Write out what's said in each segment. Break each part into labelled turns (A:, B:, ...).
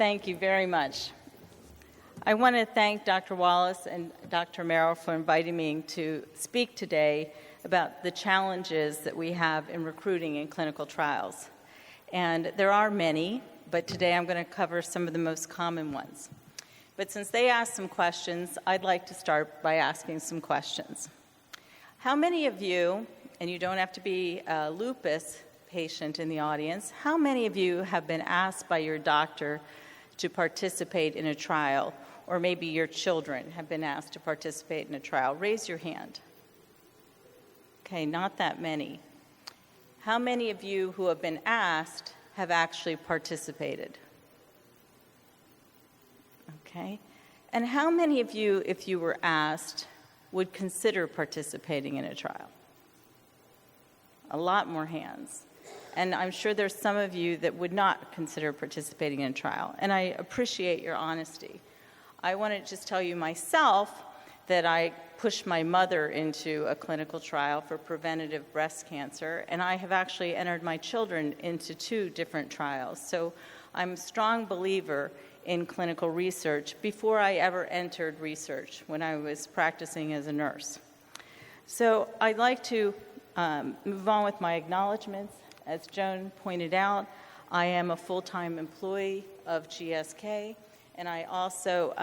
A: Thank you very much. I want to thank Dr. Wallace and Dr. Merrill for inviting me to speak today about the challenges that we have in recruiting in clinical trials. And there are many, but today I'm going to cover some of the most common ones. But since they asked some questions, I'd like to start by asking some questions. How many of you, and you don't have to be a lupus patient in the audience, how many of you have been asked by your doctor to participate in a trial, or maybe your children have been asked to participate in a trial? Raise your hand. Okay, not that many. How many of you who have been asked have actually participated? Okay. And how many of you, if you were asked, would consider participating in a trial? A lot more hands. And I'm sure there's some of you that would not consider participating in a trial. And I appreciate your honesty. I want to just tell you myself that I pushed my mother into a clinical trial for preventative breast cancer, and I have actually entered my children into 2 different trials. So I'm a strong believer in clinical research before I ever entered research when I was practicing as a nurse. So I'd like to move on with my acknowledgments. As Joan pointed out, I am a full-time employee of GSK, and I also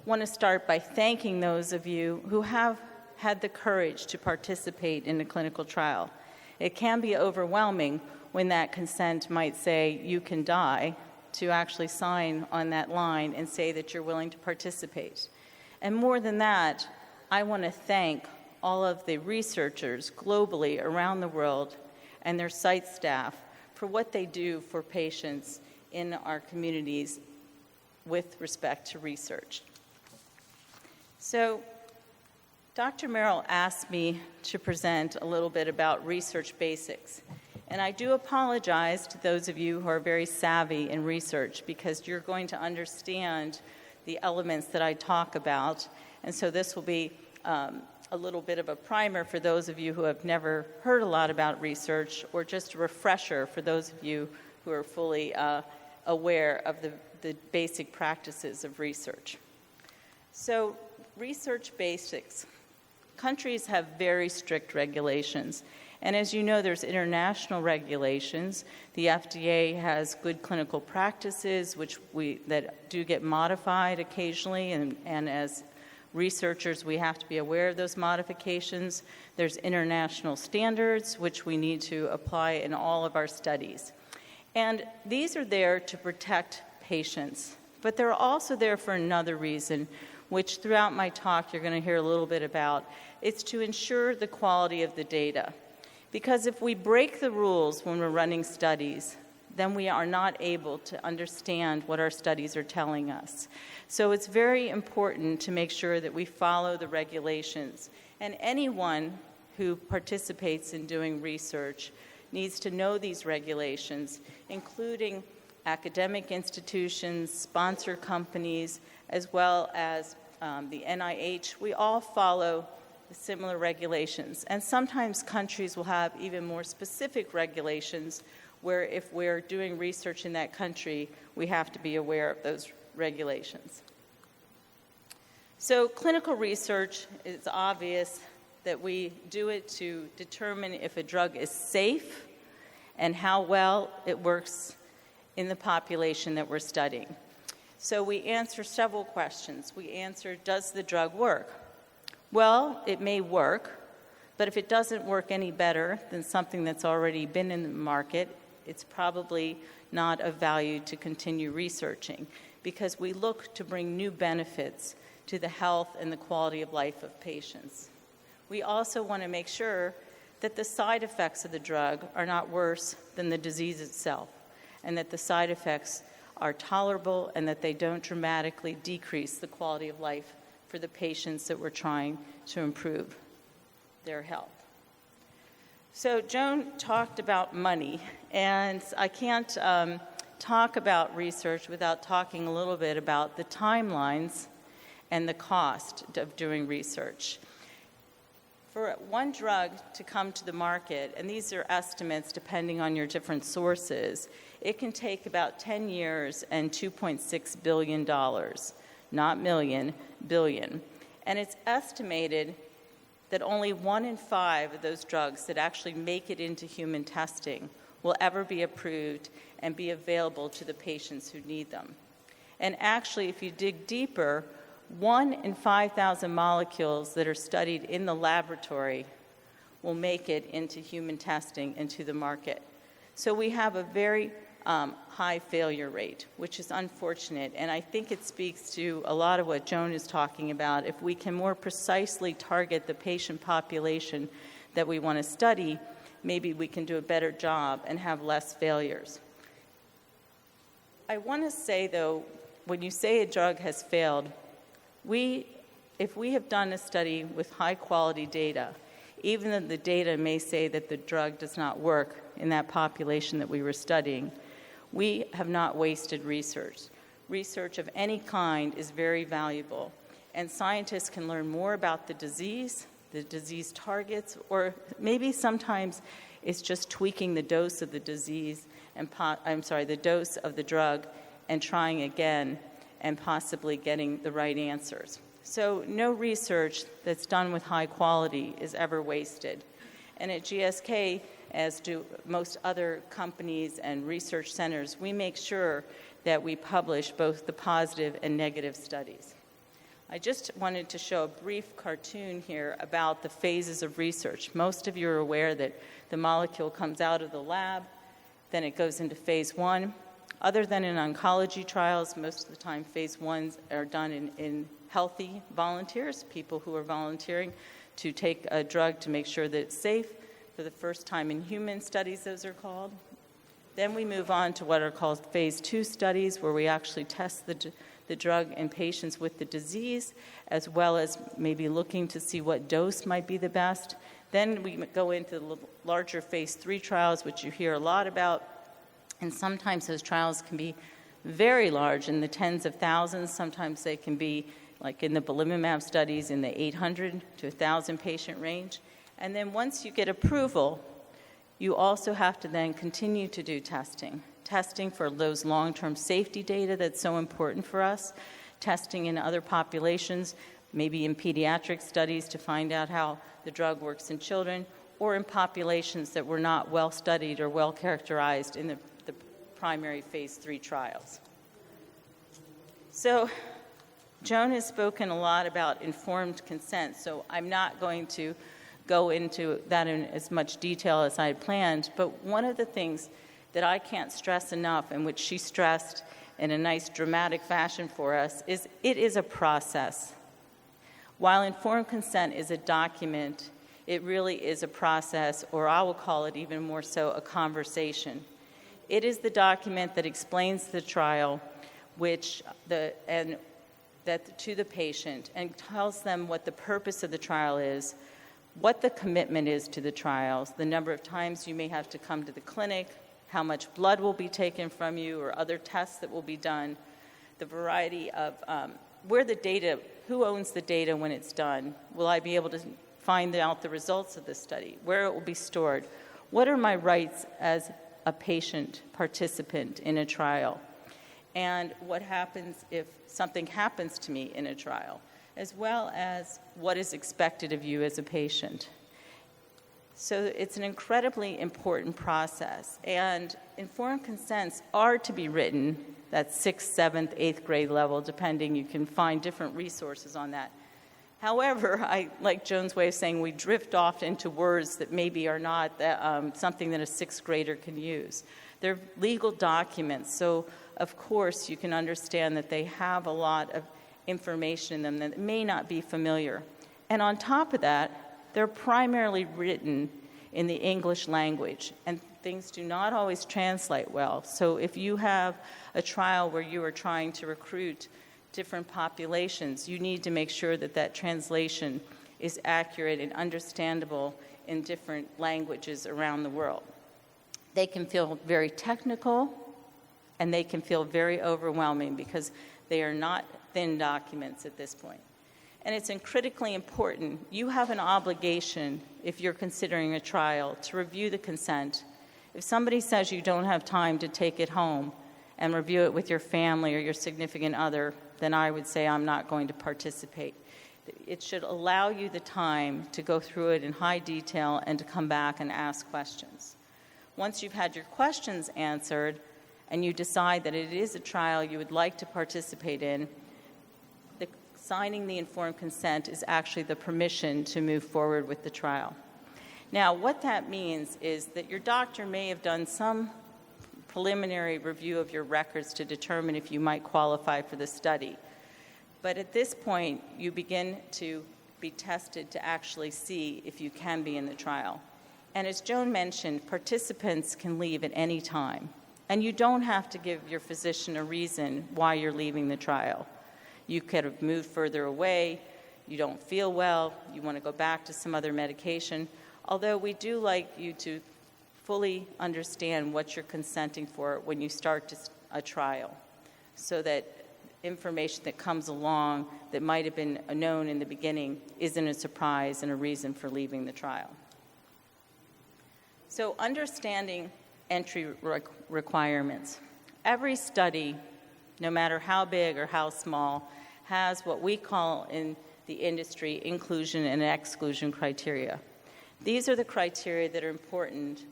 A: want to start by thanking those of you who have had the courage to participate in a clinical trial. It can be overwhelming when that consent might say you can die, to actually sign on that line and say that you're willing to participate. And more than that, I want to thank all of the researchers globally around the world and their site staff for what they do for patients in our communities with respect to research. So Dr. Merrill asked me to present a little bit about research basics. And I do apologize to those of you who are very savvy in research, because you're going to understand the elements that I talk about. And so this will be a little bit of a primer for those of you who have never heard a lot about research, or just a refresher for those of you who are fully aware of the basic practices of research. So research basics. Countries have very strict regulations. And as you know, there's international regulations. The FDA has good clinical practices, that do get modified occasionally, and as researchers, we have to be aware of those modifications. There's international standards, which we need to apply in all of our studies. And these are there to protect patients, but they're also there for another reason, which throughout my talk you're going to hear a little bit about. It's to ensure the quality of the data. Because if we break the rules when we're running studies, then we are not able to understand what our studies are telling us. So it's very important to make sure that we follow the regulations. And anyone who participates in doing research needs to know these regulations, including academic institutions, sponsor companies, as well as the NIH. We all follow similar regulations. And sometimes countries will have even more specific regulations where if we're doing research in that country, we have to be aware of those regulations. So clinical research, is obvious that we do it to determine if a drug is safe and how well it works in the population that we're studying. So we answer several questions. We answer, does the drug work? Well, it may work, but if it doesn't work any better than something that's already been in the market, it's probably not of value to continue researching, because we look to bring new benefits to the health and the quality of life of patients. We also want to make sure that the side effects of the drug are not worse than the disease itself, and that the side effects are tolerable and that they don't dramatically decrease the quality of life for the patients that we're trying to improve their health. So Joan talked about money, and I can't talk about research without talking a little bit about the timelines and the cost of doing research. For one drug to come to the market, and these are estimates depending on your different sources, it can take about 10 years and $2.6 billion, not million, billion. And it's estimated that only 1 in 5 of those drugs that actually make it into human testing will ever be approved and be available to the patients who need them. And actually, if you dig deeper, 1 in 5,000 molecules that are studied in the laboratory will make it into human testing and to the market. So we have a very high failure rate, which is unfortunate. And I think it speaks to a lot of what Joan is talking about. If we can more precisely target the patient population that we want to study, maybe we can do a better job and have less failures. I want to say, though, when you say a drug has failed, if we have done a study with high-quality data, even though the data may say that the drug does not work in that population that we were studying, we have not wasted research. Research of any kind is very valuable, and scientists can learn more about the disease targets, or maybe sometimes it's just tweaking the dose of the disease and the dose of the drug and trying again and possibly getting the right answers. So no research that's done with high quality is ever wasted. And at GSK, as do most other companies and research centers, we make sure that we publish both the positive and negative studies. I just wanted to show a brief cartoon here about the phases of research. Most of you are aware that the molecule comes out of the lab, then it goes into phase 1. Other than in oncology trials, most of the time phase 1s are done in healthy volunteers, people who are volunteering to take a drug to make sure that it's safe. For the first time in human studies, those are called. Then we move on to what are called phase 2 studies, where we actually test the drug in patients with the disease, as well as maybe looking to see what dose might be the best. Then we go into the larger phase 3 trials, which you hear a lot about. And sometimes those trials can be very large, in the tens of thousands. Sometimes they can be, like in the belimumab studies, in the 800 to 1,000 patient range. And then once you get approval, you also have to then continue to do testing for those long-term safety data that's so important for us, testing in other populations, maybe in pediatric studies to find out how the drug works in children, or in populations that were not well studied or well characterized in the primary phase 3 trials. So Joan has spoken a lot about informed consent, so I'm not going to go into that in as much detail as I had planned, but one of the things that I can't stress enough, and which she stressed in a nice dramatic fashion for us, is it is a process. While informed consent is a document, it really is a process, or I will call it even more so a conversation. It is the document that explains the trial to the patient and tells them what the purpose of the trial is, what the commitment is to the trials, the number of times you may have to come to the clinic, how much blood will be taken from you or other tests that will be done, the variety of where the data, who owns the data when it's done, will I be able to find out the results of the study, where it will be stored, what are my rights as a patient participant in a trial, and what happens if something happens to me in a trial, as well as what is expected of you as a patient. So it's an incredibly important process, and informed consents are to be written at 6th, 7th, 8th grade level, depending. You can find different resources on that. However, I like Joan's way of saying we drift off into words that maybe are not something that a 6th grader can use. They're legal documents, so of course you can understand that they have a lot of information in them that may not be familiar. And on top of that, they're primarily written in the English language, and things do not always translate well. So if you have a trial where you are trying to recruit different populations, you need to make sure that that translation is accurate and understandable in different languages around the world. They can feel very technical, and they can feel very overwhelming because they are not thin documents at this point. And it's critically important. You have an obligation, if you're considering a trial, to review the consent If somebody says you don't have time to take it home and review it with your family or your significant other, then I would say I'm not going to participate. It should allow you the time to go through it in high detail and to come back and ask questions. Once you've had your questions answered and you decide that it is a trial you would like to participate in, signing the informed consent is actually the permission to move forward with the trial. Now, what that means is that your doctor may have done some preliminary review of your records to determine if you might qualify for the study. But at this point, you begin to be tested to actually see if you can be in the trial. And as Joan mentioned, participants can leave at any time. And you don't have to give your physician a reason why you're leaving the trial. You could have moved further away, you don't feel well, you want to go back to some other medication, although we do like you to fully understand what you're consenting for when you start a trial, so that information that comes along that might have been known in the beginning isn't a surprise and a reason for leaving the trial. So understanding entry requirements. Every study, no matter how big or how small, has what we call in the industry inclusion and exclusion criteria. These are the criteria that are important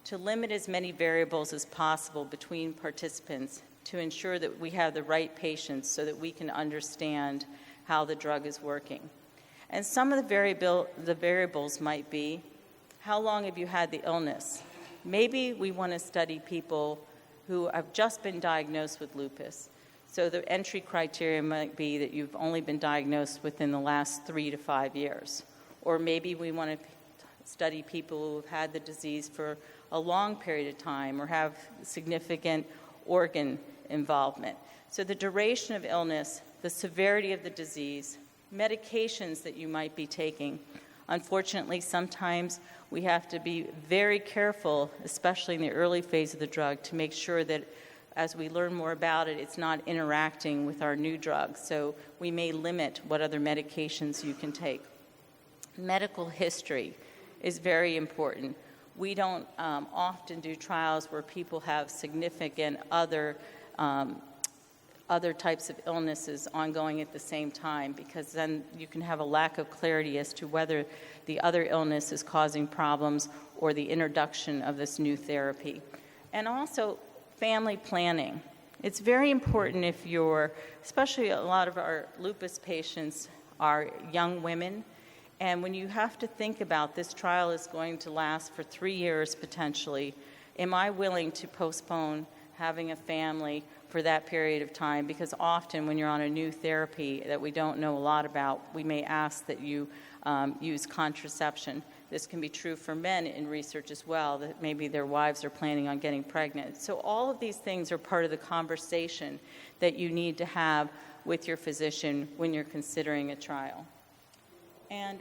A: to limit as many variables as possible between participants to ensure that we have the right patients so that we can understand how the drug is working. And some of the variables might be, how long have you had the illness? Maybe we want to study people who have just been diagnosed with lupus. So the entry criteria might be that you've only been diagnosed within the last 3 to 5 years. Or maybe we want to study people who have had the disease for a long period of time or have significant organ involvement. So the duration of illness, the severity of the disease, medications that you might be taking. Unfortunately, sometimes we have to be very careful, especially in the early phase of the drug, to make sure that as we learn more about it, it's not interacting with our new drugs. So we may limit what other medications you can take. Medical history is very important. We don't often do trials where people have significant other types of illnesses ongoing at the same time, because then you can have a lack of clarity as to whether the other illness is causing problems or the introduction of this new therapy. And also family planning. It's very important if especially a lot of our lupus patients are young women, and when you have to think about this trial is going to last for 3 years potentially, am I willing to postpone having a family for that period of time? Because often when you're on a new therapy that we don't know a lot about, we may ask that you use contraception. This can be true for men in research as well, that maybe their wives are planning on getting pregnant. So all of these things are part of the conversation that you need to have with your physician when you're considering a trial. And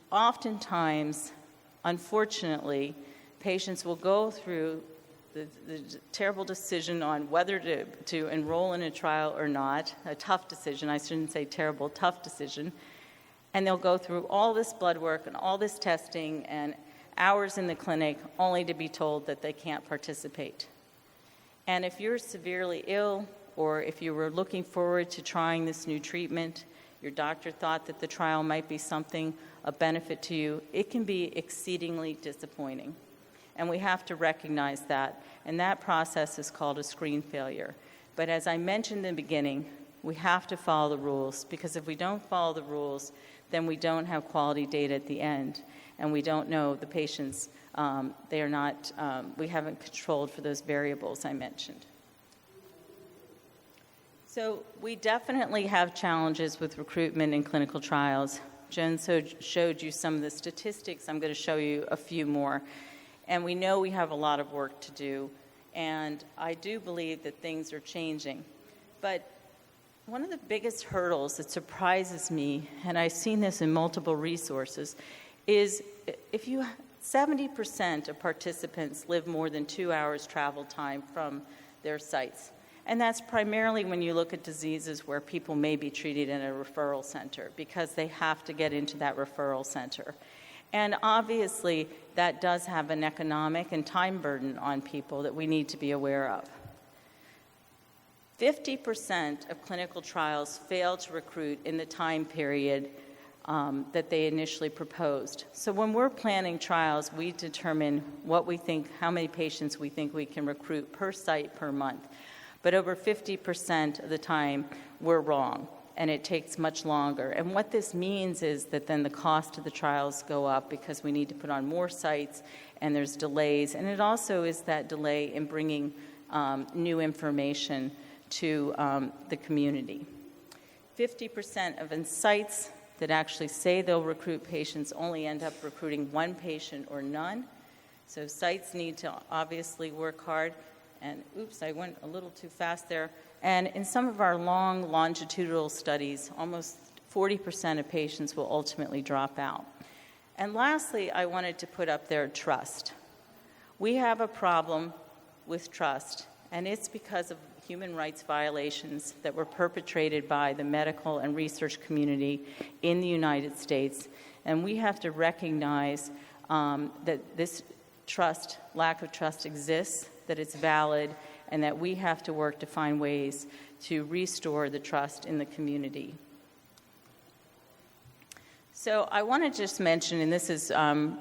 A: oftentimes, unfortunately, patients will go through the terrible decision on whether to enroll in a trial or not, a tough decision, I shouldn't say terrible, tough decision, and they'll go through all this blood work and all this testing and hours in the clinic only to be told that they can't participate. And if you're severely ill, or if you were looking forward to trying this new treatment, your doctor thought that the trial might be something of benefit to you, it can be exceedingly disappointing. And we have to recognize that. And that process is called a screen failure. But as I mentioned in the beginning, we have to follow the rules, because if we don't follow the rules, then we don't have quality data at the end, and we don't know the patients. We haven't controlled for those variables I mentioned. So we definitely have challenges with recruitment in clinical trials. Jen showed you some of the statistics. I'm going to show you a few more. And we know we have a lot of work to do, and I do believe that things are changing. But one of the biggest hurdles that surprises me, and I've seen this in multiple resources, is 70% of participants live more than 2 hours travel time from their sites. And that's primarily when you look at diseases where people may be treated in a referral center, because they have to get into that referral center. And obviously, that does have an economic and time burden on people that we need to be aware of. 50% of clinical trials fail to recruit in the time period that they initially proposed. So when we're planning trials, we determine what we think, how many patients we think we can recruit per site per month. But over 50% of the time, we're wrong, and it takes much longer. And what this means is that then the cost of the trials go up because we need to put on more sites, and there's delays. And it also is that delay in bringing new information to the community. 50% of sites that actually say they'll recruit patients only end up recruiting one patient or none. So sites need to obviously work hard. And oops, I went a little too fast there. And in some of our long longitudinal studies, almost 40% of patients will ultimately drop out. And lastly, I wanted to put up there trust. We have a problem with trust, and it's because of human rights violations that were perpetrated by the medical and research community in the United States. And we have to recognize that this trust, lack of trust exists, that it's valid, and that we have to work to find ways to restore the trust in the community. So I want to just mention, and this is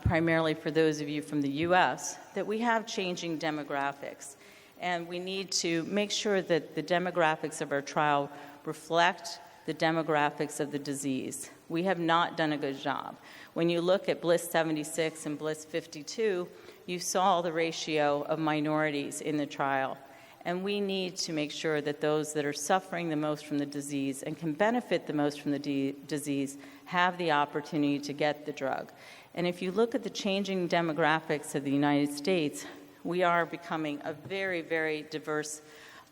A: primarily for those of you from the U.S., that we have changing demographics. And we need to make sure that the demographics of our trial reflect the demographics of the disease. We have not done a good job. When you look at Bliss 76 and Bliss 52, you saw the ratio of minorities in the trial. And we need to make sure that those that are suffering the most from the disease and can benefit the most from the disease have the opportunity to get the drug. And if you look at the changing demographics of the United States, we are becoming a very, very diverse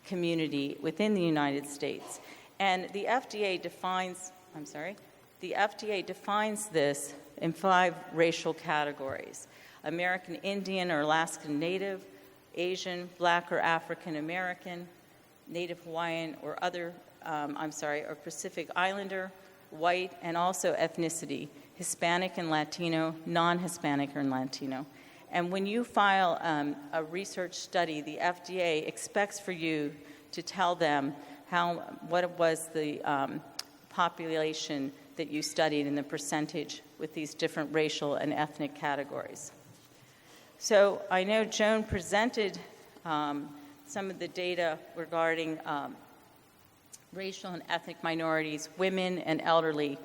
A: community within the United States. And the FDA defines this in 5 racial categories: American Indian or Alaskan Native, Asian, Black or African American, Native Hawaiian or or Pacific Islander, white, and also ethnicity, Hispanic and Latino, non-Hispanic or Latino. And when you file a research study, the FDA expects for you to tell them what was the population that you studied and the percentage with these different racial and ethnic categories. So I know Joan presented some of the data regarding racial and ethnic minorities. Women and elderly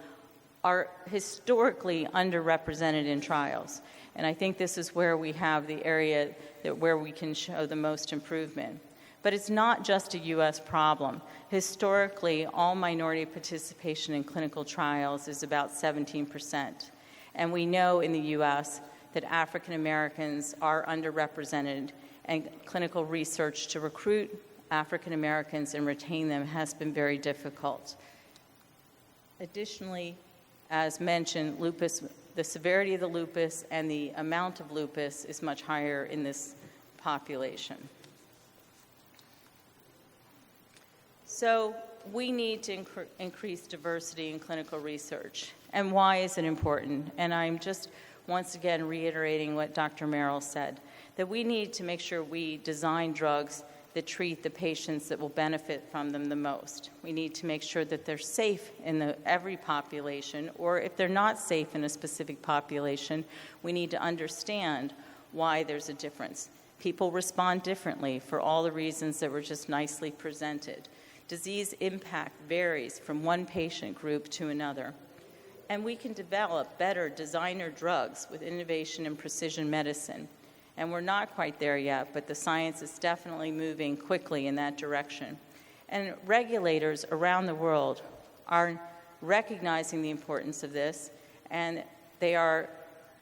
A: are historically underrepresented in trials. And I think this is where we have the area where we can show the most improvement. But it's not just a U.S. problem. Historically, all minority participation in clinical trials is about 17%. And we know in the U.S. that African Americans are underrepresented, and clinical research to recruit African Americans and retain them has been very difficult. Additionally, as mentioned, lupus, the severity of the lupus and the amount of lupus is much higher in this population. So we need to increase diversity in clinical research. And why is it important? And I'm just once again reiterating what Dr. Merrill said, that we need to make sure we design drugs that treat the patients that will benefit from them the most. We need to make sure that they're safe in every population, or if they're not safe in a specific population, we need to understand why there's a difference. People respond differently for all the reasons that were just nicely presented. Disease impact varies from one patient group to another. And we can develop better designer drugs with innovation in precision medicine. And we're not quite there yet, but the science is definitely moving quickly in that direction. And regulators around the world are recognizing the importance of this, and they are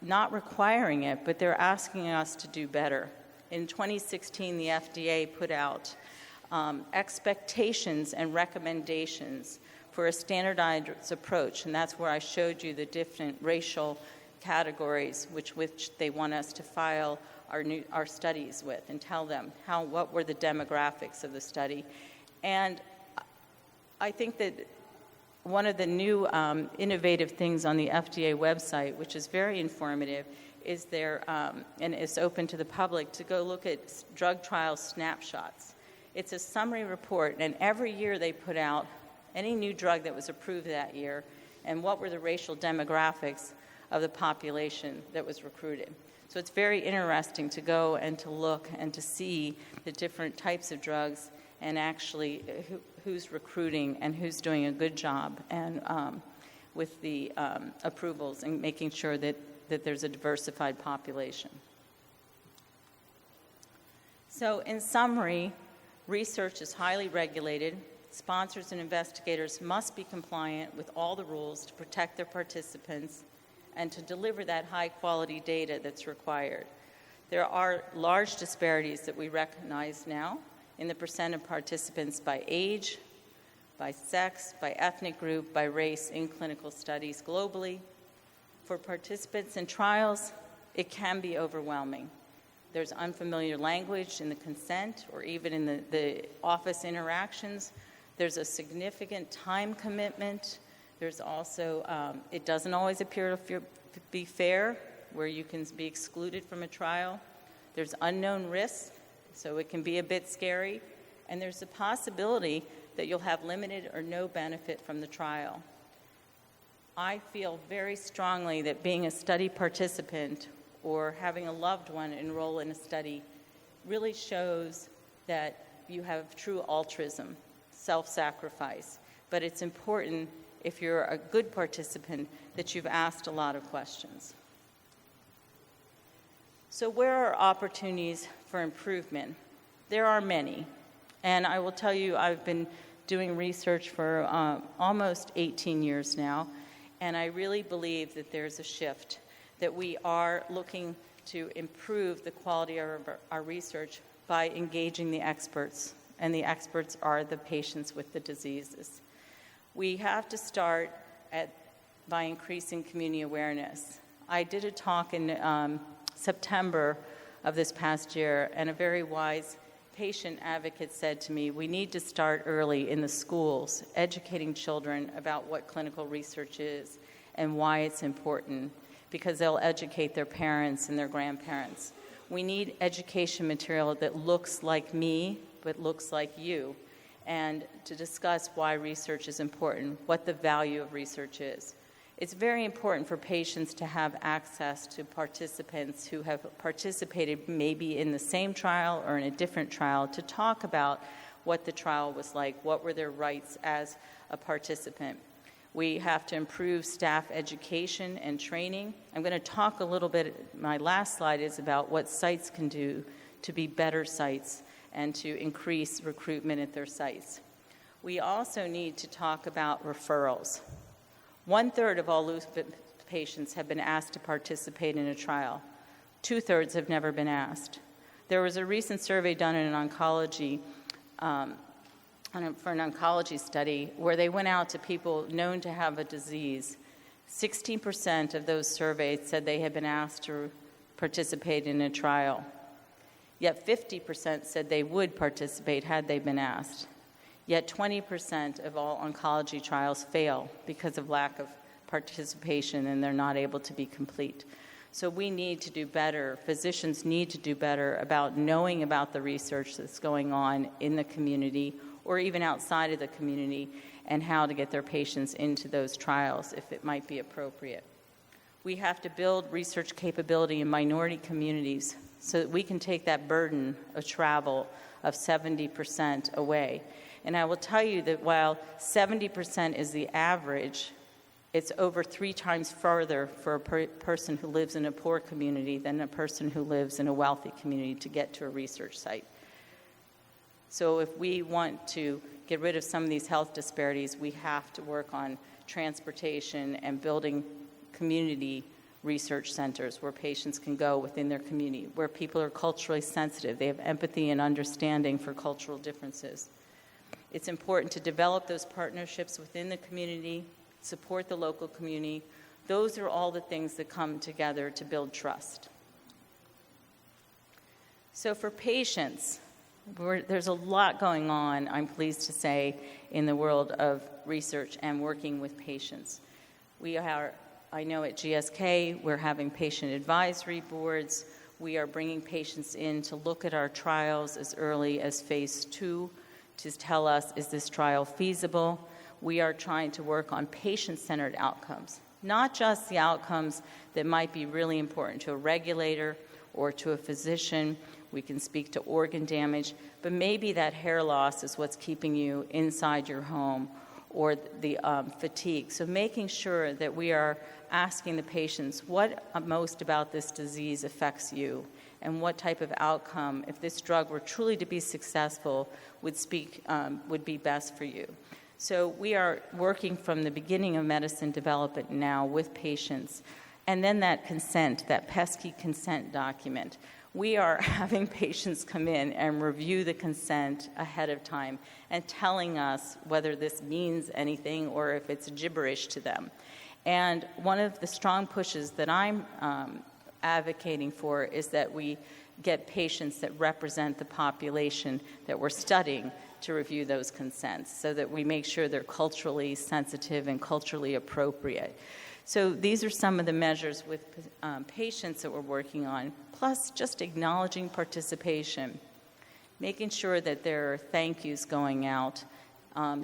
A: not requiring it, but they're asking us to do better. In 2016, the FDA put out expectations and recommendations for a standardized approach, and that's where I showed you the different racial categories which they want us to file our studies with and tell them what were the demographics of the study. And I think that one of the new innovative things on the FDA website, which is very informative, is and it's open to the public, to go look at drug trial snapshots. It's a summary report, and every year they put out any new drug that was approved that year and what were the racial demographics of the population that was recruited. So it's very interesting to go and to look and to see the different types of drugs and actually who's recruiting and who's doing a good job and with the approvals and making sure that there's a diversified population. So in summary, research is highly regulated. Sponsors and investigators must be compliant with all the rules to protect their participants and to deliver that high-quality data that's required. There are large disparities that we recognize now in the percent of participants by age, by sex, by ethnic group, by race in clinical studies globally. For participants in trials, it can be overwhelming. There's unfamiliar language in the consent or even in the office interactions. There's a significant time commitment. There's also, it doesn't always appear to be fair, where you can be excluded from a trial. There's unknown risks, so it can be a bit scary. And there's a possibility that you'll have limited or no benefit from the trial. I feel very strongly that being a study participant or having a loved one enroll in a study really shows that you have true altruism, self-sacrifice. But it's important, if you're a good participant, that you've asked a lot of questions. So where are opportunities for improvement? There are many. And I will tell you, I've been doing research for almost 18 years now, and I really believe that there's a shift, that we are looking to improve the quality of our research by engaging the experts, and the experts are the patients with the diseases. We have to start by increasing community awareness. I did a talk in September of this past year, and a very wise patient advocate said to me, we need to start early in the schools, educating children about what clinical research is and why it's important, because they'll educate their parents and their grandparents. We need education material that looks like me, but looks like you, and to discuss why research is important, what the value of research is. It's very important for patients to have access to participants who have participated maybe in the same trial or in a different trial to talk about what the trial was like, what were their rights as a participant. We have to improve staff education and training. I'm going to talk a little bit, my last slide is about what sites can do to be better sites and to increase recruitment at their sites. We also need to talk about referrals. 1/3 of all lupus patients have been asked to participate in a trial. 2/3 have never been asked. There was a recent survey done in oncology, for an oncology study, where they went out to people known to have a disease. 16% of those surveyed said they had been asked to participate in a trial. Yet 50% said they would participate had they been asked. Yet 20% of all oncology trials fail because of lack of participation, and they're not able to be complete. So we need to do better. Physicians need to do better about knowing about the research that's going on in the community or even outside of the community, and how to get their patients into those trials if it might be appropriate. We have to build research capability in minority communities so that we can take that burden of travel of 70% away. And I will tell you that while 70% is the average, it's over 3 times farther for a person who lives in a poor community than a person who lives in a wealthy community to get to a research site. So if we want to get rid of some of these health disparities, we have to work on transportation and building community research centers where patients can go within their community, where people are culturally sensitive, they have empathy and understanding for cultural differences. It's important to develop those partnerships within the community, support the local community. Those are all the things that come together to build trust. So for patients, There's a lot going on, I'm pleased to say, in the world of research and working with patients. I know at GSK, we're having patient advisory boards. We are bringing patients in to look at our trials as early as phase 2 to tell us, is this trial feasible? We are trying to work on patient-centered outcomes, not just the outcomes that might be really important to a regulator or to a physician. We can speak to organ damage, but maybe that hair loss is what's keeping you inside your home, or the fatigue. So making sure that we are asking the patients what most about this disease affects you, and what type of outcome, if this drug were truly to be successful, would be best for you. So we are working from the beginning of medicine development now with patients. And then that consent, that pesky consent document. We are having patients come in and review the consent ahead of time and telling us whether this means anything or if it's gibberish to them. And one of the strong pushes that I'm advocating for is that we get patients that represent the population that we're studying to review those consents so that we make sure they're culturally sensitive and culturally appropriate. So these are some of the measures with patients that we're working on, plus just acknowledging participation, making sure that there are thank yous going out,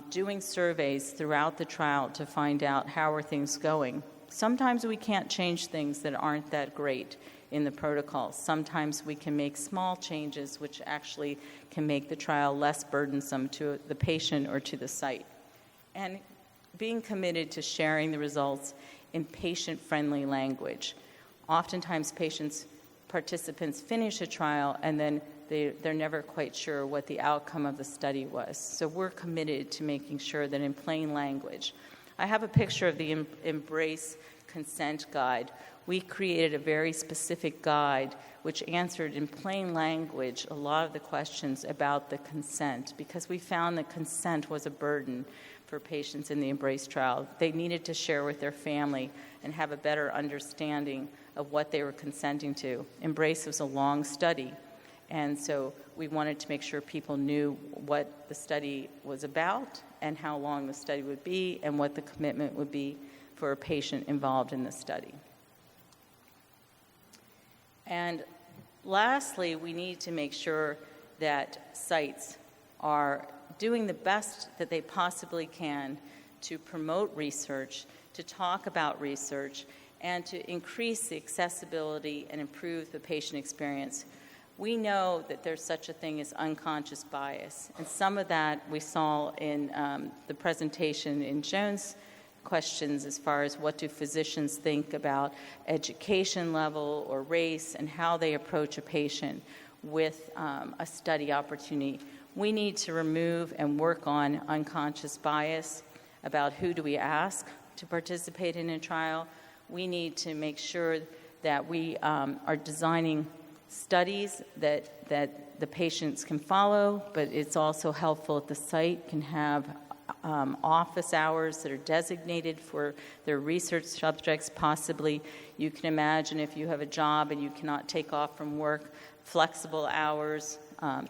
A: doing surveys throughout the trial to find out how are things going. Sometimes we can't change things that aren't that great in the protocol. Sometimes we can make small changes which actually can make the trial less burdensome to the patient or to the site. And being committed to sharing the results in patient-friendly language. Oftentimes participants finish a trial and then they're never quite sure what the outcome of the study was. So we're committed to making sure that in plain language. I have a picture of the Embrace Consent Guide. We created a very specific guide which answered in plain language a lot of the questions about the consent, because we found that consent was a burden for patients in the Embrace trial. They needed to share with their family and have a better understanding of what they were consenting to. Embrace was a long study, and so we wanted to make sure people knew what the study was about and how long the study would be and what the commitment would be for a patient involved in the study. And lastly, we need to make sure that sites are doing the best that they possibly can to promote research, to talk about research, and to increase the accessibility and improve the patient experience. We know that there's such a thing as unconscious bias, and some of that we saw in the presentation in Joan's questions as far as what do physicians think about education level or race and how they approach a patient with a study opportunity. We need to remove and work on unconscious bias about who do we ask to participate in a trial. We need to make sure that we are designing studies that the patients can follow, but it's also helpful if the site can have office hours that are designated for their research subjects. Possibly you can imagine if you have a job and you cannot take off from work, flexible hours,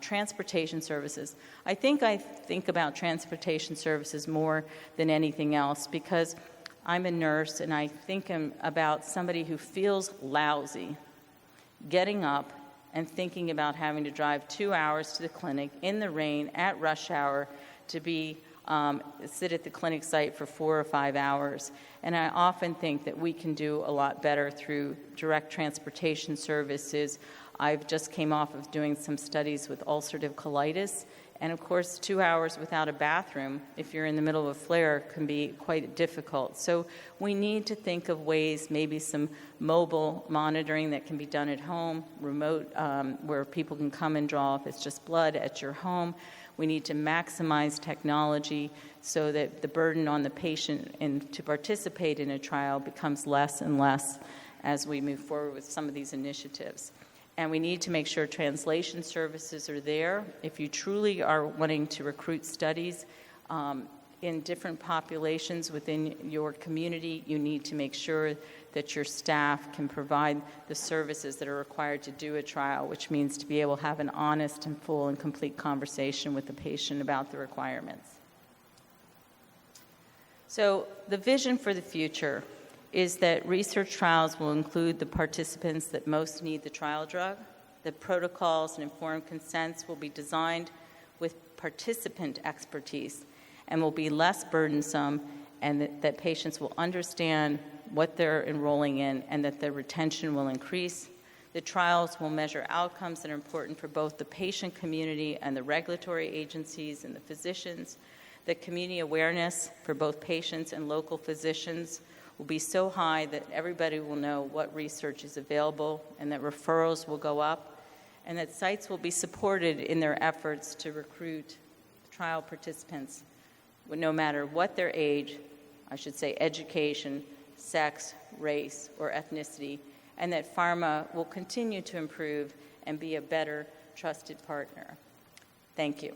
A: transportation services. I think about transportation services more than anything else because I'm a nurse and I think about somebody who feels lousy getting up and thinking about having to drive 2 hours to the clinic in the rain at rush hour to be sit at the clinic site for 4 or 5 hours. And I often think that we can do a lot better through direct transportation services. I've just came off of doing some studies with ulcerative colitis, and of course 2 hours without a bathroom, if you're in the middle of a flare, can be quite difficult. So we need to think of ways, maybe some mobile monitoring that can be done at home, remote, where people can come and draw if it's just blood at your home. We need to maximize technology so that the burden on the patient to participate in a trial becomes less and less as we move forward with some of these initiatives. And we need to make sure translation services are there. If you truly are wanting to recruit studies, in different populations within your community. You need to make sure that your staff can provide the services that are required to do a trial, which means to be able to have an honest and full and complete conversation with the patient about the requirements. So the vision for the future is that research trials will include the participants that most need the trial drug. The protocols and informed consents will be designed with participant expertise and will be less burdensome, and that patients will understand what they're enrolling in and that their retention will increase. The trials will measure outcomes that are important for both the patient community and the regulatory agencies and the physicians. The community awareness for both patients and local physicians will be so high that everybody will know what research is available and that referrals will go up, and that sites will be supported in their efforts to recruit trial participants, no matter what their age, I should say education, sex, race, or ethnicity, and that pharma will continue to improve and be a better, trusted partner. Thank you.